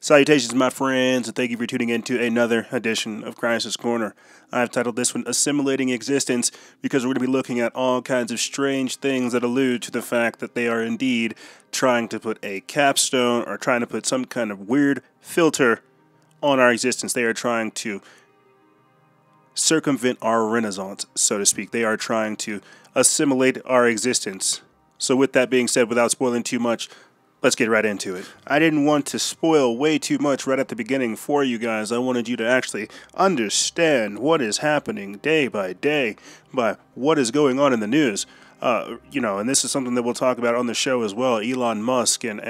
Salutations, my friends, and thank you for tuning in to another edition of Crisis Corner. I've titled this one Assimilating Existence because we're going to be looking at all kinds of strange things that allude to the fact that they are indeed trying to put a capstone or trying to put some kind of weird filter on our existence. They are trying to circumvent our renaissance, so to speak. They are trying to assimilate our existence. So with that being said, without spoiling too much, let's get right into it. I didn't want to spoil way too much right at the beginning for you guys. I wanted you to actually understand what is happening day by day, by what is going on in the news. And this is something that we'll talk about on the show as well. Elon Musk and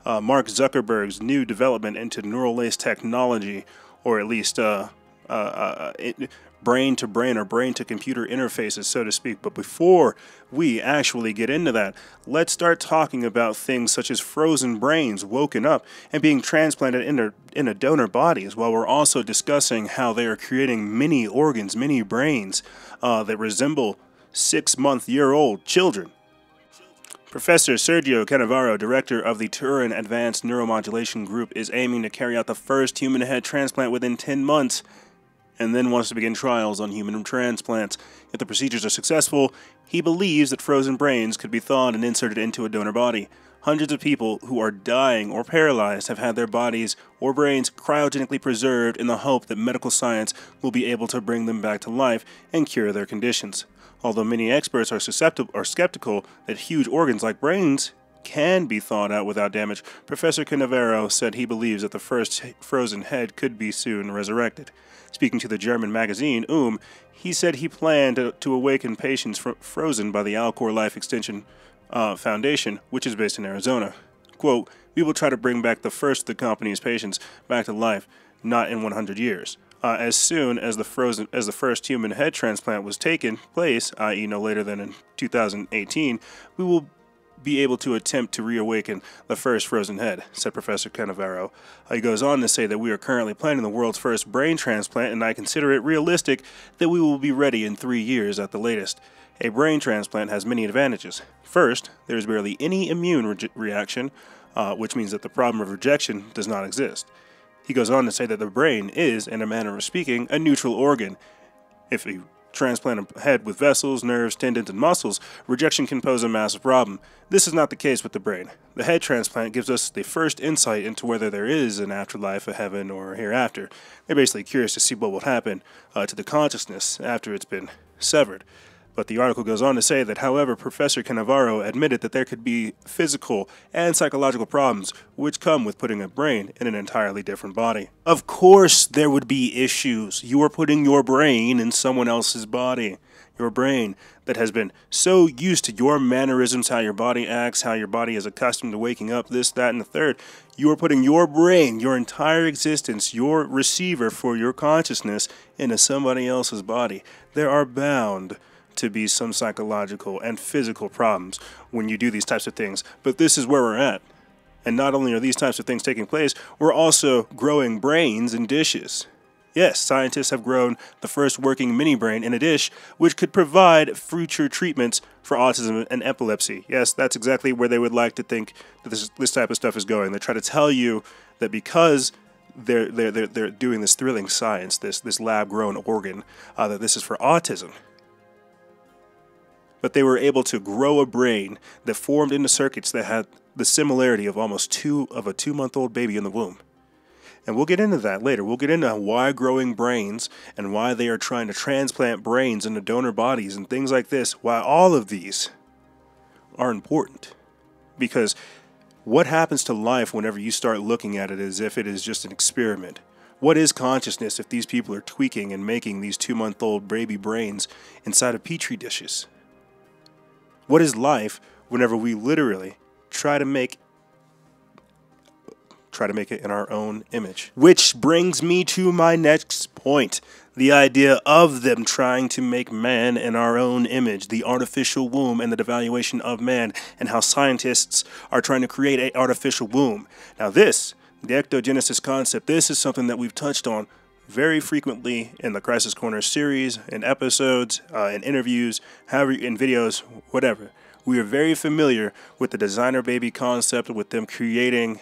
Mark Zuckerberg's new development into neural lace technology, or at least brain-to-brain or brain-to-computer interfaces, so to speak. But before we actually get into that, let's start talking about things such as frozen brains woken up and being transplanted into donor bodies, while we're also discussing how they are creating mini organs, mini brains that resemble 6-month-year-old children. Professor Sergio Cannavaro, director of the Turin Advanced Neuromodulation Group, is aiming to carry out the first human head transplant within 10 months, and then wants to begin trials on human transplants. If the procedures are successful, he believes that frozen brains could be thawed and inserted into a donor body. Hundreds of people who are dying or paralyzed have had their bodies or brains cryogenically preserved in the hope that medical science will be able to bring them back to life and cure their conditions. Although many experts are skeptical that huge organs like brains can be thawed out without damage, Professor Cannavaro said he believes that the first frozen head could be soon resurrected. Speaking to the German magazine he said he planned to awaken patients frozen by the Alcor Life Extension Foundation, which is based in Arizona. Quote, "We will try to bring back the first of the company's patients back to life, not in 100 years. As soon as the first human head transplant was taken place, i.e. no later than in 2018, we will be able to attempt to reawaken the first frozen head," said Professor Cannavaro. He goes on to say that we are currently planning the world's first brain transplant, and I consider it realistic that we will be ready in 3 years at the latest. A brain transplant has many advantages. First, there is barely any immune reaction, which means that the problem of rejection does not exist. He goes on to say that the brain is, in a manner of speaking, a neutral organ. If you transplant a head with vessels, nerves, tendons, and muscles, rejection can pose a massive problem. This is not the case with the brain. The head transplant gives us the first insight into whether there is an afterlife, a heaven, or a hereafter. They're basically curious to see what will happen to the consciousness after it's been severed. But the article goes on to say that, however, Professor Cannavaro admitted that there could be physical and psychological problems which come with putting a brain in an entirely different body. Of course there would be issues. You are putting your brain in someone else's body. Your brain that has been so used to your mannerisms, how your body acts, how your body is accustomed to waking up, this, that, and the third. You are putting your brain, your entire existence, your receiver for your consciousness into somebody else's body. There are bound to be some psychological and physical problems when you do these types of things. But this is where we're at. And not only are these types of things taking place, we're also growing brains in dishes. Yes, scientists have grown the first working mini brain in a dish, which could provide future treatments for autism and epilepsy. Yes, that's exactly where they would like to think that this type of stuff is going. They try to tell you that because they're doing this thrilling science, this lab-grown organ, that this is for autism. But they were able to grow a brain that formed into circuits that had the similarity of almost a 2-month-old baby in the womb. And we'll get into that later. We'll get into why growing brains and why they are trying to transplant brains into donor bodies and things like this, why all of these are important. Because what happens to life whenever you start looking at it as if it is just an experiment? What is consciousness if these people are tweaking and making these 2-month-old baby brains inside of petri dishes? What is life whenever we literally try to make it in our own image? Which brings me to my next point. The idea of them trying to make man in our own image, the artificial womb and the devaluation of man, and how scientists are trying to create an artificial womb. Now the ectogenesis concept, this is something that we've touched on very frequently in the Crisis Corner series, in episodes, in interviews, however, in videos, whatever. We are very familiar with the designer baby concept, with them creating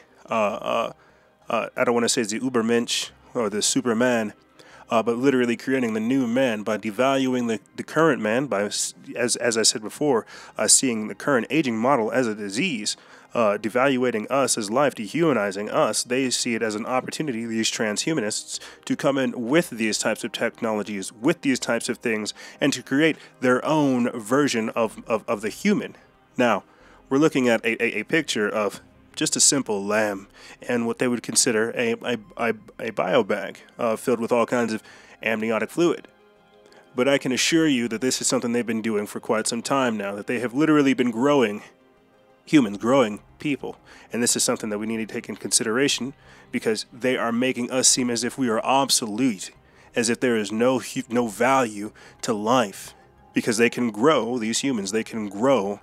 I don't want to say it's the Ubermensch or the Superman, but literally creating the new man by devaluing the current man, by, as I said before, seeing the current aging model as a disease, devaluating us as life, dehumanizing us. They see it as an opportunity, these transhumanists, to come in with these types of technologies, with these types of things, and to create their own version of the human. Now, we're looking at a picture of just a simple lamb and what they would consider a bio bag filled with all kinds of amniotic fluid. But I can assure you that this is something they've been doing for quite some time now, that they have literally been growing humans, growing people. And this is something that we need to take in consideration, because they are making us seem as if we are obsolete, as if there is no value to life, because they can grow these humans, they can grow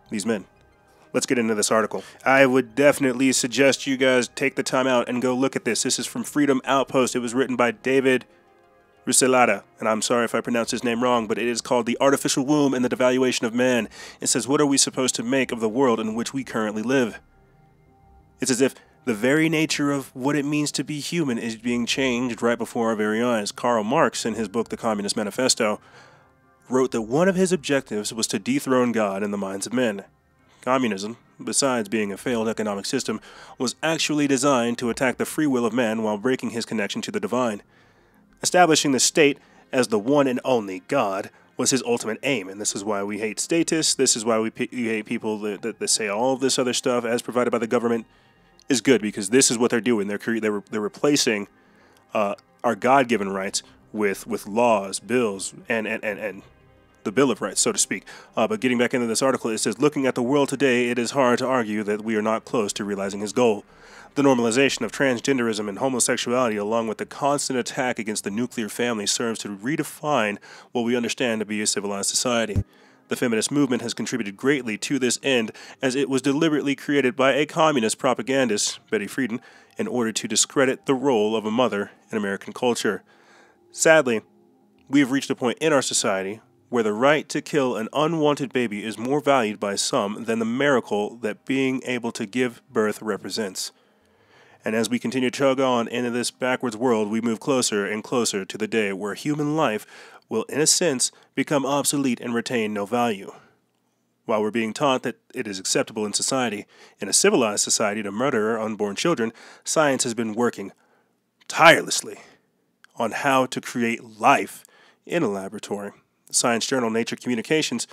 these men. Let's get into this article. I would definitely suggest you guys take the time out and go look at this. This is from Freedom Outpost. It was written by David Ruselada, and I'm sorry if I pronounced his name wrong, but it is called The Artificial Womb and the Devaluation of Man. It says, what are we supposed to make of the world in which we currently live? It's as if the very nature of what it means to be human is being changed right before our very eyes. Karl Marx, in his book The Communist Manifesto, wrote that one of his objectives was to dethrone God in the minds of men. Communism, besides being a failed economic system, was actually designed to attack the free will of man while breaking his connection to the divine. Establishing the state as the one and only God was his ultimate aim, and this is why we hate statists. This is why we hate people that say all of this other stuff as provided by the government is good, because this is what they're doing. They're replacing our God-given rights with laws, bills, and the Bill of Rights, so to speak. But getting back into this article, it says, looking at the world today, it is hard to argue that we are not close to realizing his goal. The normalization of transgenderism and homosexuality, along with the constant attack against the nuclear family, serves to redefine what we understand to be a civilized society. The feminist movement has contributed greatly to this end, as it was deliberately created by a communist propagandist, Friedan, in order to discredit the role of a mother in American culture. Sadly, we have reached a point in our society where the right to kill an unwanted baby is more valued by some than the miracle that being able to give birth represents. And as we continue to chug on into this backwards world, we move closer and closer to the day where human life will, in a sense, become obsolete and retain no value. While we're being taught that it is acceptable in society, in a civilized society, to murder unborn children, science has been working tirelessly on how to create life in a laboratory. The science journal Nature Communications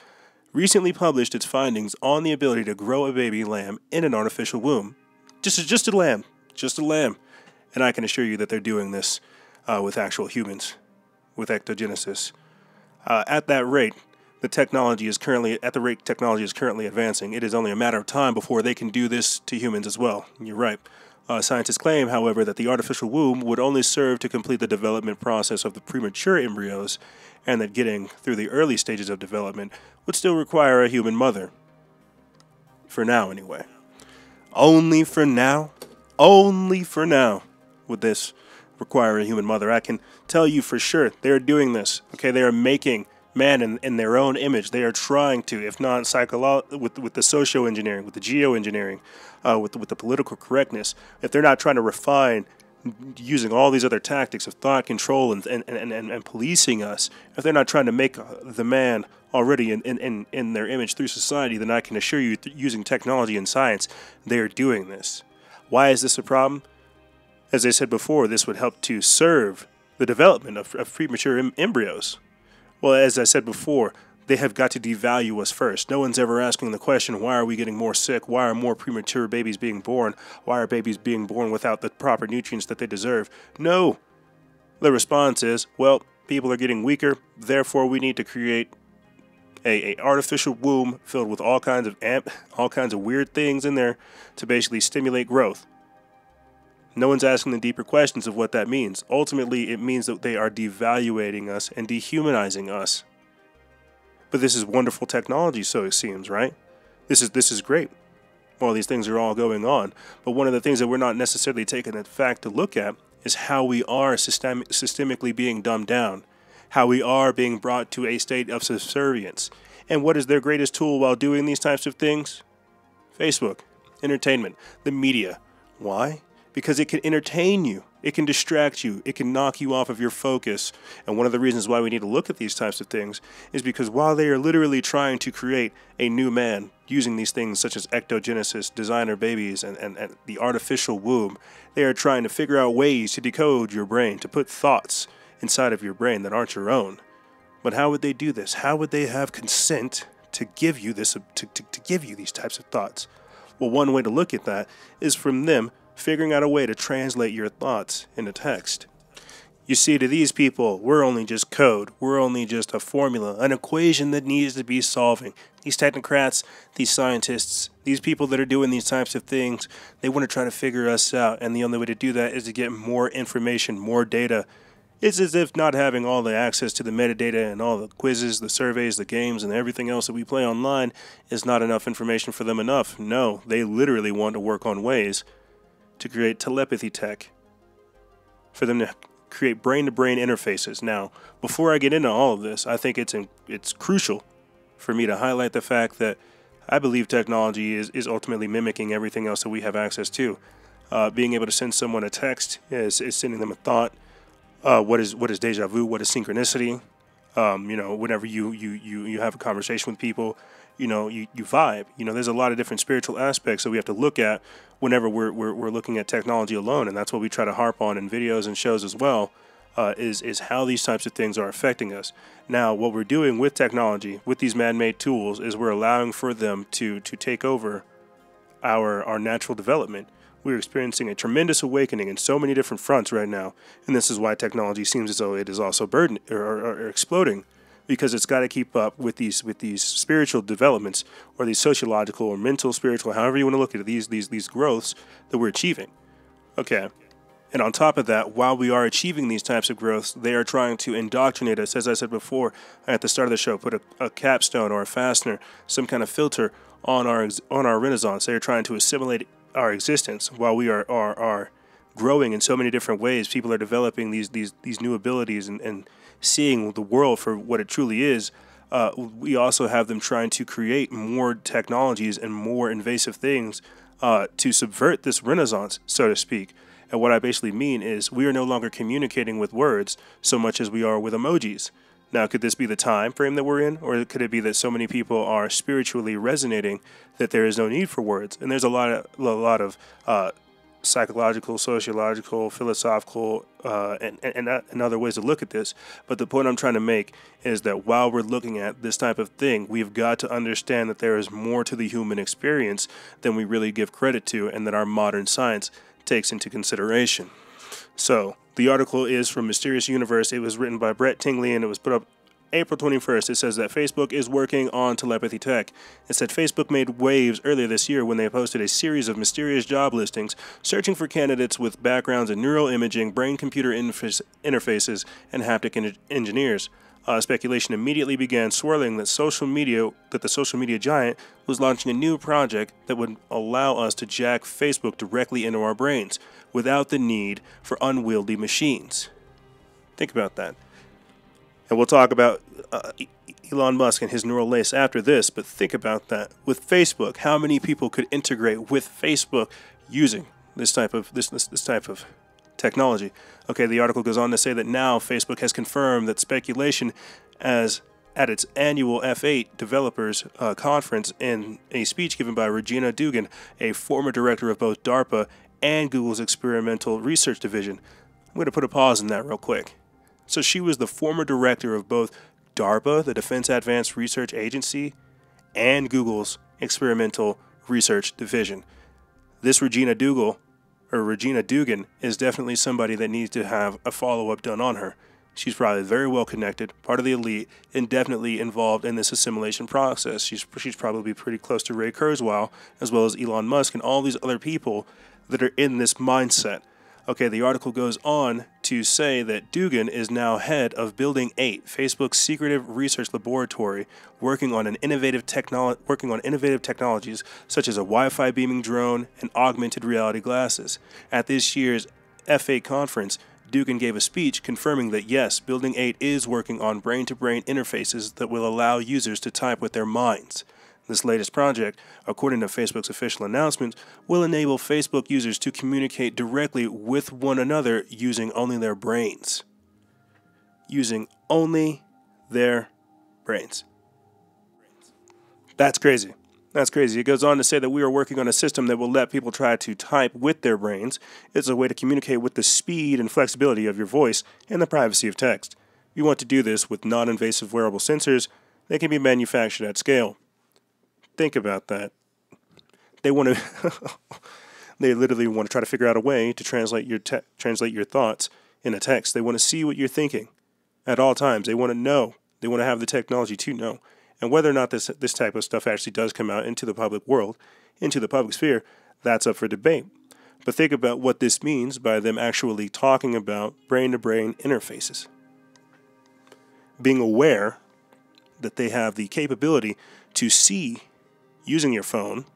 recently published its findings on the ability to grow a baby lamb in an artificial womb. Just a lamb. Just a lamb. And I can assure you that they're doing this with actual humans, with ectogenesis. At that rate, technology is currently advancing, it is only a matter of time before they can do this to humans as well. You're right. Scientists claim, however, that the artificial womb would only serve to complete the development process of the premature embryos, and that getting through the early stages of development would still require a human mother. For now, anyway. Only for now would this require a human mother. I can tell you for sure they're doing this. Okay, they are making man in their own image. They are trying to, if not with the socio-engineering, with the geoengineering, with the political correctness, if they're not trying to refine using all these other tactics of thought control and policing us, if they're not trying to make the man already in their image through society, then I can assure you, using technology and science, they are doing this. Why is this a problem? As I said before, this would help to serve the development of premature embryos. Well, as I said before, they have got to devalue us first. No one's ever asking the question, why are we getting more sick? Why are more premature babies being born? Why are babies being born without the proper nutrients that they deserve? No. The response is, well, people are getting weaker, therefore we need to create a artificial womb filled with all kinds of weird things in there to basically stimulate growth. No one's asking the deeper questions of what that means. Ultimately, it means that they are devaluating us and dehumanizing us. But this is wonderful technology, so it seems, right? This is great. Well, these things are all going on. But one of the things that we're not necessarily taking the fact to look at is how we are systemically being dumbed down, how we are being brought to a state of subservience. And what is their greatest tool while doing these types of things? Facebook, entertainment, the media. Why? because it can entertain you, it can distract you, it can knock you off of your focus. And one of the reasons why we need to look at these types of things is because while they are literally trying to create a new man using these things such as ectogenesis, designer babies, and the artificial womb, they are trying to figure out ways to decode your brain, to put thoughts inside of your brain that aren't your own. But how would they do this? How would they have consent to give you this, to give you these types of thoughts? Well, one way to look at that is from them figuring out a way to translate your thoughts into text. You see, to these people, we're only just code. We're only just a formula, an equation that needs to be solving. These technocrats, these scientists, these people that are doing these types of things, they want to try to figure us out. And the only way to do that is to get more information, more data. It's as if not having all the access to the metadata and all the quizzes, the surveys, the games, and everything else that we play online is not enough information for them enough. No, they literally want to work on ways to create telepathy tech, for them to create brain-to-brain interfaces. Now, before I get into all of this, I think it's crucial for me to highlight the fact that I believe technology is ultimately mimicking everything else that we have access to. Being able to send someone a text is sending them a thought. What is deja vu? What is synchronicity? Whenever you have a conversation with people, you vibe. There's a lot of different spiritual aspects that we have to look at whenever we're looking at technology alone, and that's what we try to harp on in videos and shows as well. Is how these types of things are affecting us. Now, what we're doing with technology, with these man-made tools, is we're allowing for them to take over our natural development. We're experiencing a tremendous awakening in so many different fronts right now, and this is why technology seems as though it is also burdened or exploding, because it's got to keep up with these spiritual developments, or these sociological or mental, spiritual, however you want to look at it, these growths that we're achieving. Okay. And on top of that, while we are achieving these types of growths, they are trying to indoctrinate us, as I said before at the start of the show, put a capstone or a fastener, some kind of filter on our renaissance. They are trying to assimilate our existence while we are growing in so many different ways. People are developing these new abilities and seeing the world for what it truly is. We also have them trying to create more technologies and more invasive things to subvert this renaissance, so to speak. And what I basically mean is we are no longer communicating with words so much as we are with emojis. Now, could this be the time frame that we're in? Or could it be that so many people are spiritually resonating that there is no need for words? And there's a lot of psychological, sociological, philosophical, and other ways to look at this. But the point I'm trying to make is that while we're looking at this type of thing, we've got to understand that there is more to the human experience than we really give credit to, and that our modern science takes into consideration. So the article is from Mysterious Universe. It was written by Brett Tingley, and it was put up April 21st. It says that Facebook is working on telepathy tech. It said Facebook made waves earlier this year when they posted a series of mysterious job listings searching for candidates with backgrounds in neural imaging, brain-computer interfaces, and haptic engineers. Speculation immediately began swirling that the social media giant was launching a new project that would allow us to jack Facebook directly into our brains without the need for unwieldy machines. Think about that. And we'll talk about Elon Musk and his neural lace after this, but think about that. With Facebook, how many people could integrate with Facebook using this type of technology? Okay, the article goes on to say that now Facebook has confirmed that speculation as at its annual F8 developers conference in a speech given by Regina Dugan, a former director of both DARPA and Google's experimental research division. I'm going to put a pause in that real quick. So she was the former director of both DARPA, the Defense Advanced Research Agency, and Google's experimental research division. This Regina Dugan is definitely somebody that needs to have a follow-up done on her. She's probably very well connected, part of the elite, and definitely involved in this assimilation process. She's probably pretty close to Ray Kurzweil, as well as Elon Musk and all these other people that are in this mindset. Okay, the article goes on to say that Dugan is now head of Building 8, Facebook's secretive research laboratory, working on innovative technologies such as a Wi-Fi beaming drone and augmented reality glasses. At this year's F8 conference, Dugan gave a speech confirming that yes, Building 8 is working on brain-to-brain interfaces that will allow users to type with their minds. This latest project, according to Facebook's official announcement, will enable Facebook users to communicate directly with one another using only their brains. Using only their brains. That's crazy. That's crazy. It goes on to say that we are working on a system that will let people try to type with their brains. It's a way to communicate with the speed and flexibility of your voice and the privacy of text. You want to do this with non-invasive wearable sensors that can be manufactured at scale. Think about that. They want to they literally want to try to figure out a way to translate your thoughts in a text. They want to see what you're thinking at all times. They want to know. They want to have the technology to know. And whether or not this type of stuff actually does come out into the public world, into the public sphere, that's up for debate. But think about what this means by them actually talking about brain-to-brain interfaces. Being aware that they have the capability to see using your phone,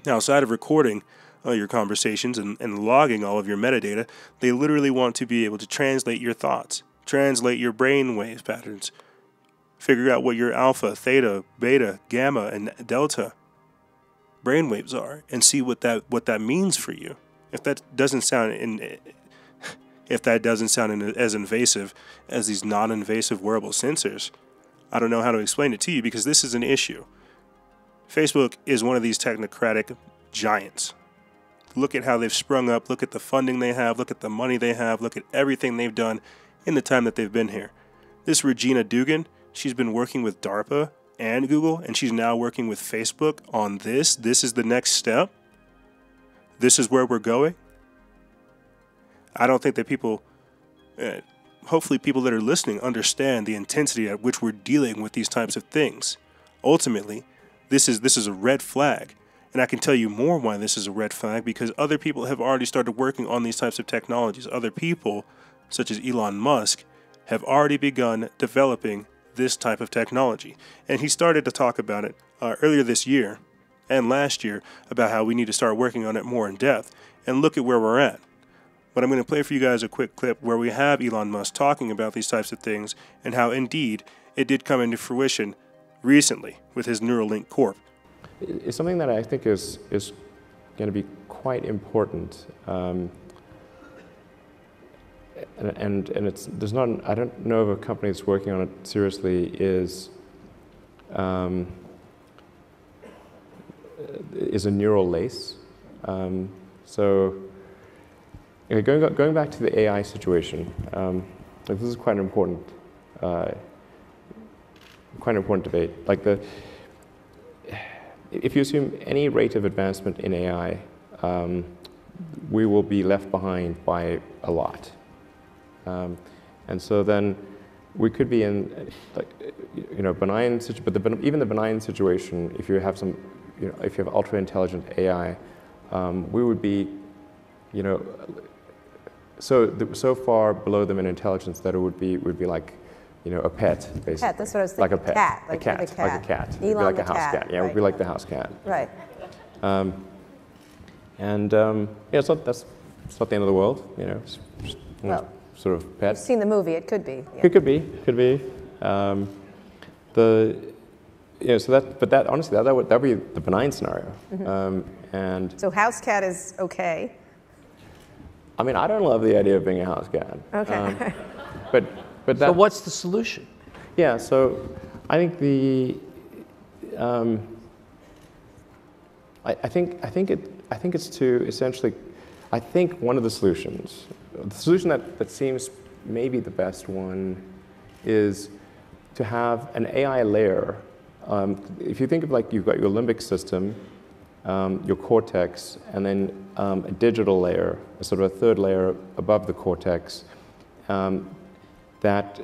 outside of recording your conversations and logging all of your metadata, they literally want to be able to translate your thoughts, translate your brainwave patterns, figure out what your alpha, theta, beta, gamma, and delta brainwaves are, and see what that means for you. If that doesn't sound as invasive as these non-invasive wearable sensors, I don't know how to explain it to you, because this is an issue. Facebook is one of these technocratic giants. Look at how they've sprung up. Look at the funding they have. Look at the money they have. Look at everything they've done in the time that they've been here. This Regina Dugan, she's been working with DARPA and Google, and she's now working with Facebook on this. This is the next step. This is where we're going. I don't think that people, hopefully people that are listening understand the intensity at which we're dealing with these types of things. Ultimately, this is a red flag. And I can tell you more why this is a red flag, because other people have already started working on these types of technologies. Other people, such as Elon Musk, have already begun developing this type of technology. And he started to talk about it earlier this year and last year about how we need to start working on it more in depth. And look at where we're at. But I'm going to play for you guys a quick clip where we have Elon Musk talking about these types of things and how indeed it did come into fruition recently with his Neuralink Corp. It's something that I think is going to be quite important, and there's not, I don't know of a company that's working on it seriously is a neural lace. So going back to the AI situation, this is quite an important debate. Like if you assume any rate of advancement in AI, we will be left behind by a lot. And so then we could be in, like, benign, but even the benign situation, if you have some, if you have ultra intelligent AI, we would be, so far below them in intelligence that it would be like, a pet, basically. Pet, that's what I was thinking. Like a pet. Cat. Like a cat. It would be like a house cat. Yeah, it would be like the house cat. Right. It's not the end of the world, Well, sort of pet. You've seen the movie, it could be. Yeah. It could be. Honestly, that would be the benign scenario. Mm-hmm. So house cat is okay. I mean, I don't love the idea of being a house cat. Okay. But so what's the solution? Yeah, so I think I think it's to essentially, I think one of the solutions, the solution that seems maybe the best one, is to have an AI layer. If you think of, like, you've got your limbic system, your cortex, and then a digital layer, a sort of a third layer above the cortex, that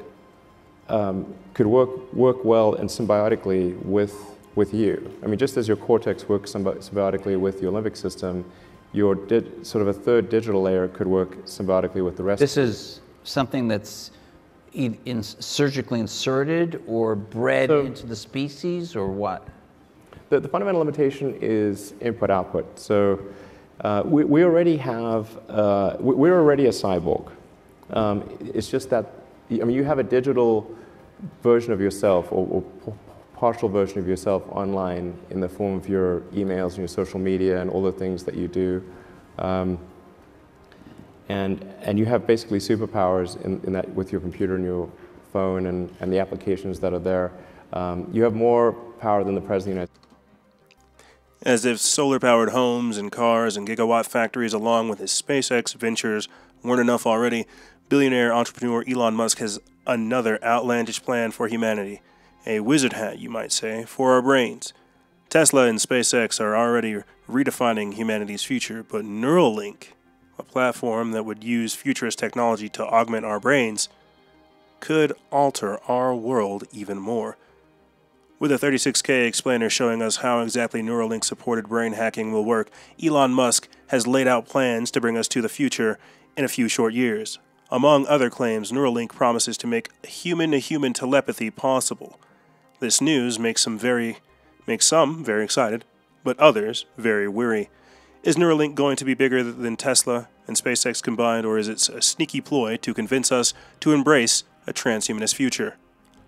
could work well and symbiotically with you. I mean, just as your cortex works symbiotically with your limbic system, your sort of a third digital layer could work symbiotically with the rest. This is something that's surgically inserted or bred into the species, or what? The fundamental limitation is input-output. So we already have, we're already a cyborg. It's just that, I mean, you have a digital version of yourself, or partial version of yourself online in the form of your emails and your social media and all the things that you do. And you have basically superpowers in that with your computer and your phone and the applications that are there. You have more power than the President of the United States. As if solar-powered homes and cars and gigawatt factories along with his SpaceX ventures weren't enough already, billionaire entrepreneur Elon Musk has another outlandish plan for humanity. A wizard hat, you might say, for our brains. Tesla and SpaceX are already redefining humanity's future, but Neuralink, a platform that would use futurist technology to augment our brains, could alter our world even more. With a 36K explainer showing us how exactly Neuralink-supported brain hacking will work, Elon Musk has laid out plans to bring us to the future in a few short years. Among other claims, Neuralink promises to make human-to-human telepathy possible. This news makes some very excited, but others very weary. Is Neuralink going to be bigger than Tesla and SpaceX combined, or is it a sneaky ploy to convince us to embrace a transhumanist future?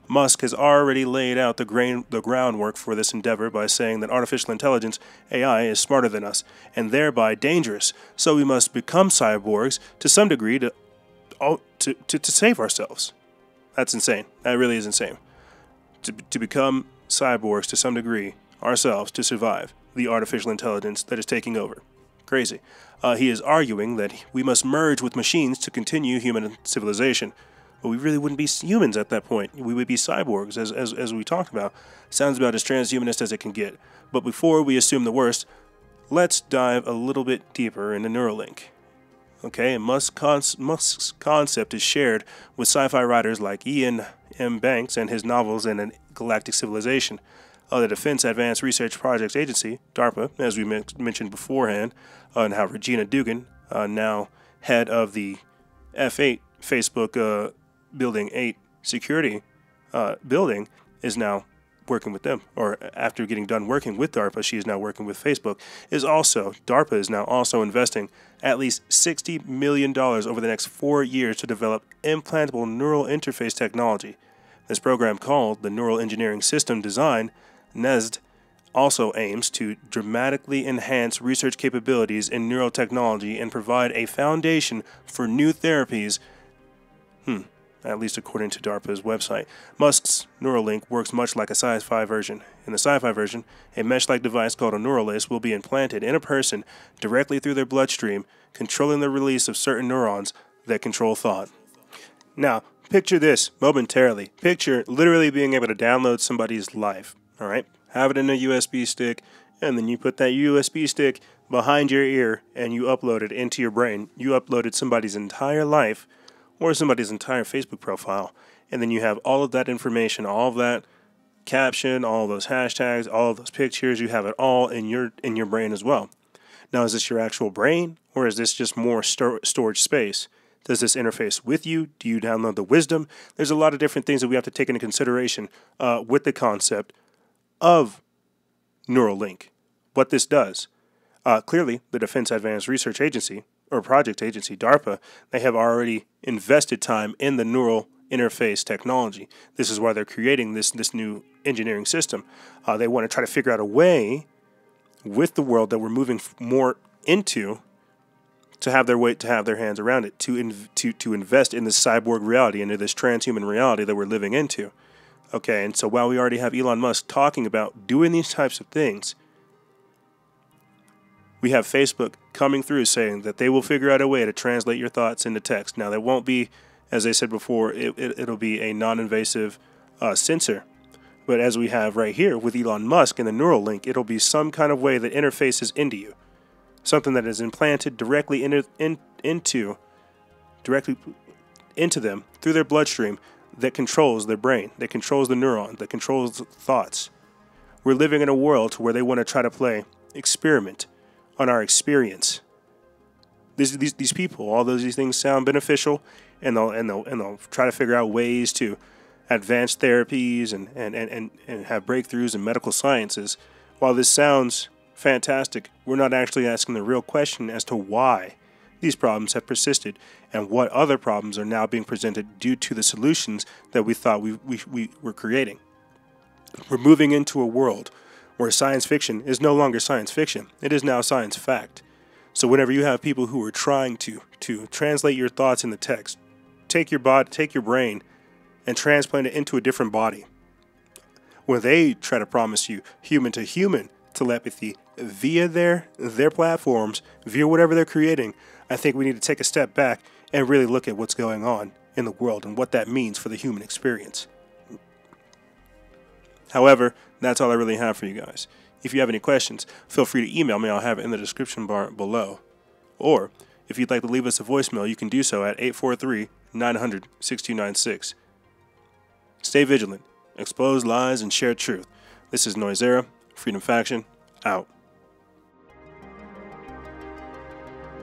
Musk has already laid out the groundwork for this endeavor by saying that artificial intelligence, AI, is smarter than us, and thereby dangerous, so we must become cyborgs to some degree to save ourselves. That's insane. That really is insane. To become cyborgs to some degree, ourselves, to survive the artificial intelligence that is taking over. Crazy. He is arguing that we must merge with machines to continue human civilization. But we really wouldn't be humans at that point. We would be cyborgs, as we talked about. Sounds about as transhumanist as it can get. But before we assume the worst, let's dive a little bit deeper into Neuralink. Okay, and Musk's concept is shared with sci-fi writers like Ian M. Banks and his novels in A Galactic Civilization. The Defense Advanced Research Projects Agency, DARPA, as we mentioned beforehand, and how Regina Dugan, now head of the F8 Facebook Building 8 security building, is now working with them, or after getting done working with DARPA, she is now working with Facebook. DARPA is now also investing at least $60 million over the next 4 years to develop implantable neural interface technology. This program, called the Neural Engineering System Design, NESD, also aims to dramatically enhance research capabilities in neurotechnology and provide a foundation for new therapies, at least according to DARPA's website. Musk's Neuralink works much like a sci-fi version. In the sci-fi version, a mesh-like device called a Neuralase will be implanted in a person directly through their bloodstream, controlling the release of certain neurons that control thought. Now, picture this momentarily. Picture literally being able to download somebody's life, all right? Have it in a USB stick, and then you put that USB stick behind your ear, and you upload it into your brain. You uploaded somebody's entire life, or somebody's entire Facebook profile, and then you have all of that information, all of that caption, all of those hashtags, all of those pictures. You have it all in your brain as well. Now, is this your actual brain, or is this just more storage space? Does this interface with you? Do you download the wisdom? There's a lot of different things that we have to take into consideration with the concept of Neuralink. What this does. Clearly, the Defense Advanced Research Agency, or Project Agency, DARPA, they have already invested time in the neural interface technology. This is why they're creating this new engineering system. They want to try to figure out a way with the world that we're moving more into to have their hands around it, to invest in this cyborg reality, into this transhuman reality that we're living into. Okay, and so while we already have Elon Musk talking about doing these types of things, we have Facebook coming through saying that they will figure out a way to translate your thoughts into text. Now, that won't be, as I said before, it'll be a non-invasive sensor. But as we have right here with Elon Musk and the Neuralink, it'll be some kind of way that interfaces into you. Something that is implanted directly into them through their bloodstream that controls their brain, that controls the neuron, that controls thoughts. We're living in a world where they want to try to experiment on our experience. These people, all these things sound beneficial, and they'll try to figure out ways to advance therapies and have breakthroughs in medical sciences. While this sounds fantastic, we're not actually asking the real question as to why these problems have persisted and what other problems are now being presented due to the solutions that we thought we were creating. We're moving into a world where science fiction is no longer science fiction. It is now science fact. So whenever you have people who are trying to translate your thoughts in the text, take your brain and transplant it into a different body, when they try to promise you human-to-human telepathy via their platforms, via whatever they're creating, I think we need to take a step back and really look at what's going on in the world and what that means for the human experience. However, that's all I really have for you guys. If you have any questions, feel free to email me. I'll have it in the description bar below. Or, if you'd like to leave us a voicemail, you can do so at 843-900-6296. Stay vigilant, expose lies, and share truth. This is Noisera, Freedom Faction, out.